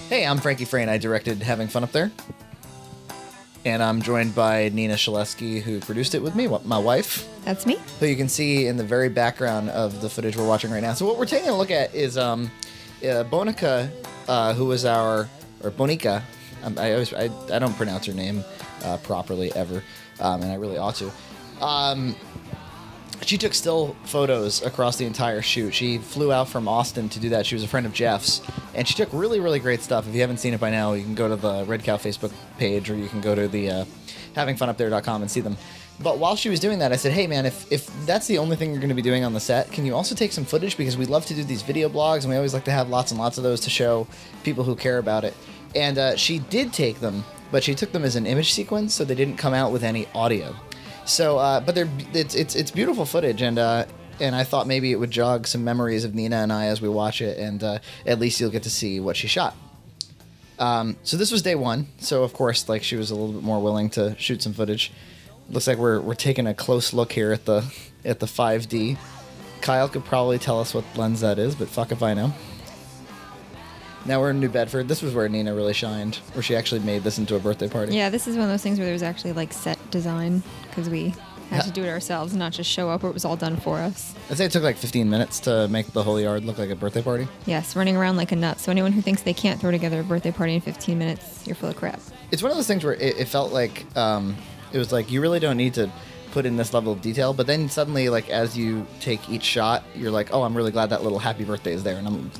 Hey, I'm Frankie Frayne. I directed Having Fun Up There. And I'm joined by Nina Shaleski, who produced it with me, my wife. That's me. Who you can see in the very background of the footage we're watching right now. So what we're taking a look at is Bonica, who was or Bonica. I don't pronounce her name properly ever, and I really ought to. She took still photos across the entire shoot. She flew out from Austin to do that. She was a friend of Jeff's, and she took really, really great stuff. If you haven't seen it by now, you can go to the Red Cow Facebook page, or you can go to the havingfunupthere.com and see them. But while she was doing that, I said, hey, man, if that's the only thing you're going to be doing on the set, can you also take some footage? Because we love to do these video blogs, and we always like to have lots and lots of those to show people who care about it. And she did take them, but she took them as an image sequence, so they didn't come out with any audio. So, but it's beautiful footage, and I thought maybe it would jog some memories of Nina and I as we watch it, and at least you'll get to see what she shot. So this was day one, so of course, like, she was a little bit more willing to shoot some footage. Looks like we're taking a close look here at the 5D. Kyle could probably tell us what lens that is, but fuck if I know. Now we're in New Bedford. This was where Nina really shined, where she actually made this into a birthday party. Yeah, this is one of those things where there's actually like set design, because we had to do it ourselves, not just show up where it was all done for us. I'd say it took like 15 minutes to make the whole yard look like a birthday party. Yes, running around like a nut. So anyone who thinks they can't throw together a birthday party in 15 minutes, you're full of crap. It's one of those things where it felt like it was like you really don't need to put in this level of detail, but then suddenly, like, as you take each shot, you're like, oh, I'm really glad that little happy birthday is there. And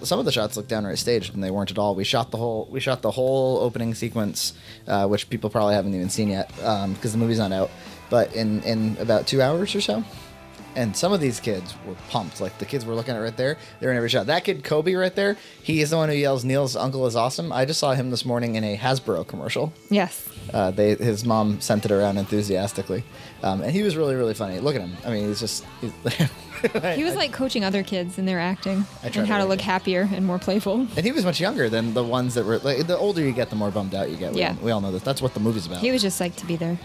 some of the shots look downright staged, and they weren't at all. We shot the whole opening sequence, which people probably haven't even seen yet because the movie's not out, but in about 2 hours or so. And some of these kids were pumped. Like, the kids we're looking at right there, they're in every shot. That kid, Kobe, right there, he is the one who yells, Neil's uncle is awesome. I just saw him this morning in a Hasbro commercial. Yes. His mom sent it around enthusiastically. And he was really, really funny. Look at him. I mean, he's He was like coaching other kids in their acting and how to look happier and more playful. And he was much younger than the ones that were, like, the older you get, the more bummed out you get. We all know this. That's what the movie's about. He was just psyched to be there.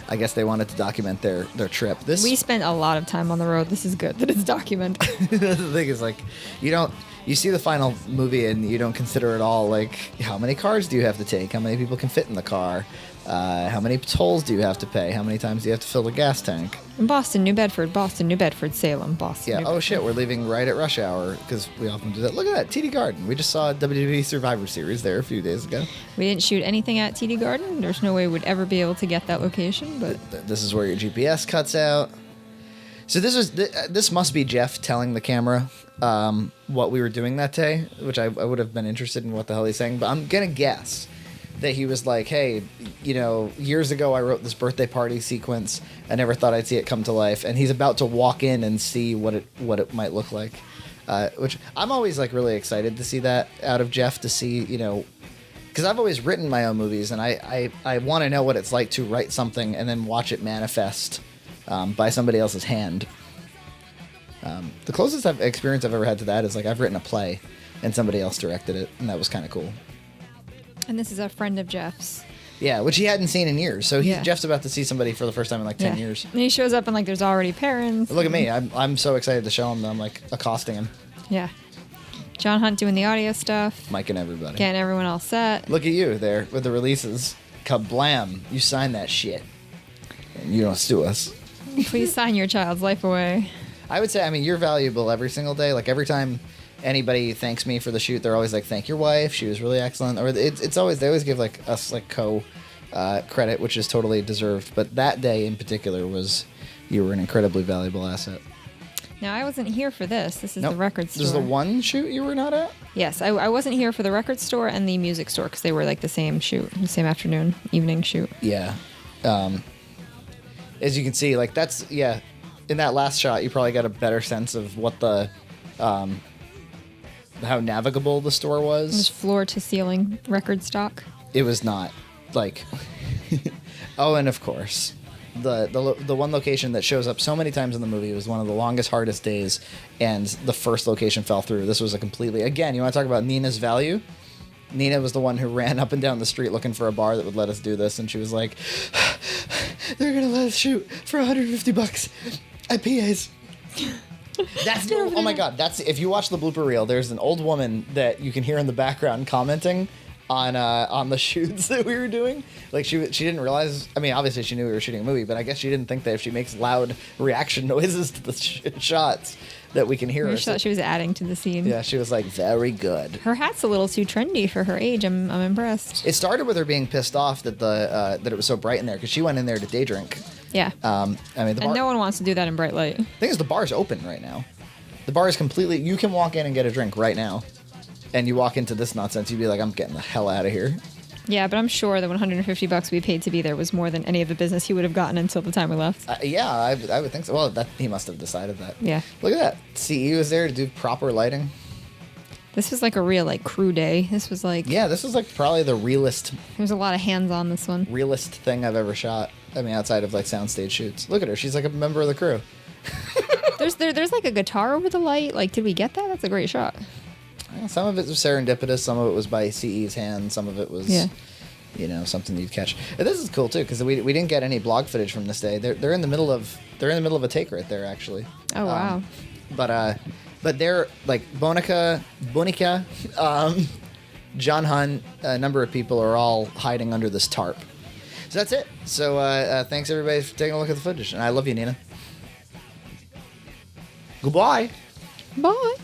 I guess they wanted to document their trip. We spent a lot of time on the road. This is good that it's documented. The thing is, like, you see the final movie and you don't consider at all, like, how many cars do you have to take? How many people can fit in the car? How many tolls do you have to pay? How many times do you have to fill the gas tank? Boston, New Bedford, Salem, Boston. Yeah, New Bedford. Shit, we're leaving right at rush hour because we often do that. Look at that, TD Garden. We just saw a WWE Survivor Series there a few days ago. We didn't shoot anything at TD Garden. There's no way we'd ever be able to get that location, but... This is where your GPS cuts out. So this must be Jeff telling the camera what we were doing that day, which I would have been interested in what the hell he's saying, but I'm going to guess that he was like, hey, years ago I wrote this birthday party sequence. I never thought I'd see it come to life. And he's about to walk in and see what it might look like. Which I'm always, like, really excited to see that out of Jeff, to see, because I've always written my own movies, and I want to know what it's like to write something and then watch it manifest by somebody else's hand. The closest experience I've ever had to that is, like, I've written a play and somebody else directed it, and that was kind of cool. And this is a friend of Jeff's. Yeah, which he hadn't seen in years. So Jeff's about to see somebody for the first time in like 10 years. And he shows up and, like, there's already parents. Look at me. I'm so excited to show him that I'm, like, accosting him. Yeah. John Hunt doing the audio stuff. Mike and everybody. Getting everyone all set. Look at you there with the releases. Kablam. You signed that shit. And you don't sue us. Please sign your child's life away. I would say, I mean, you're valuable every single day. Like, every time anybody thanks me for the shoot, they're always like, thank your wife, she was really excellent. Or it's always, they always give, like, us, like, credit, which is totally deserved. But that day in particular you were an incredibly valuable asset. Now, I wasn't here for this. This is the record store. This is the one shoot you were not at? Yes, I wasn't here for the record store and the music store, because they were, like, the same shoot, the same afternoon, evening shoot. Yeah. As you can see, like, that's, yeah, in that last shot, you probably got a better sense of what the, how navigable the store was. It was floor-to-ceiling record stock. It was not, like... Oh, and of course, the one location that shows up so many times in the movie was one of the longest, hardest days, and the first location fell through. This was a completely... Again, you want to talk about Nina's value? Nina was the one who ran up and down the street looking for a bar that would let us do this, and she was like, they're going to let us shoot for $150 at PA's. That's oh my god. That's if you watch the blooper reel. There's an old woman that you can hear in the background commenting on the shoots that we were doing. Like she didn't realize. I mean, obviously she knew we were shooting a movie, but I guess she didn't think that if she makes loud reaction noises to the shots, that we can hear her. She thought she was adding to the scene. Yeah, she was like, very good. Her hat's a little too trendy for her age. I'm impressed. It started with her being pissed off that that it was so bright in there because she went in there to day drink. Yeah. I mean, the bar, and no one wants to do that in bright light. The thing is, the bar's open right now. The bar is completely. You can walk in and get a drink right now, and you walk into this nonsense, you'd be like, I'm getting the hell out of here. Yeah, but I'm sure the $150 we paid to be there was more than any of the business he would have gotten until the time we left. Yeah, I would think so. Well, he must have decided that. Yeah. Look at that. CE was there to do proper lighting. This was like a real crew day. This was like... Yeah, this was like probably the realest... There's a lot of hands on this one. Realest thing I've ever shot. I mean, outside of like soundstage shoots. Look at her. She's like a member of the crew. There's like a guitar over the light. Like, did we get that? That's a great shot. Some of it was serendipitous. Some of it was by CE's hand. Some of it was, something you'd catch. And this is cool too because we didn't get any blog footage from this day. They're in the middle of a take right there actually. Oh wow. But they're like Bonica, John Hunt, a number of people are all hiding under this tarp. So that's it. So thanks everybody for taking a look at the footage, and I love you, Nina. Goodbye. Bye.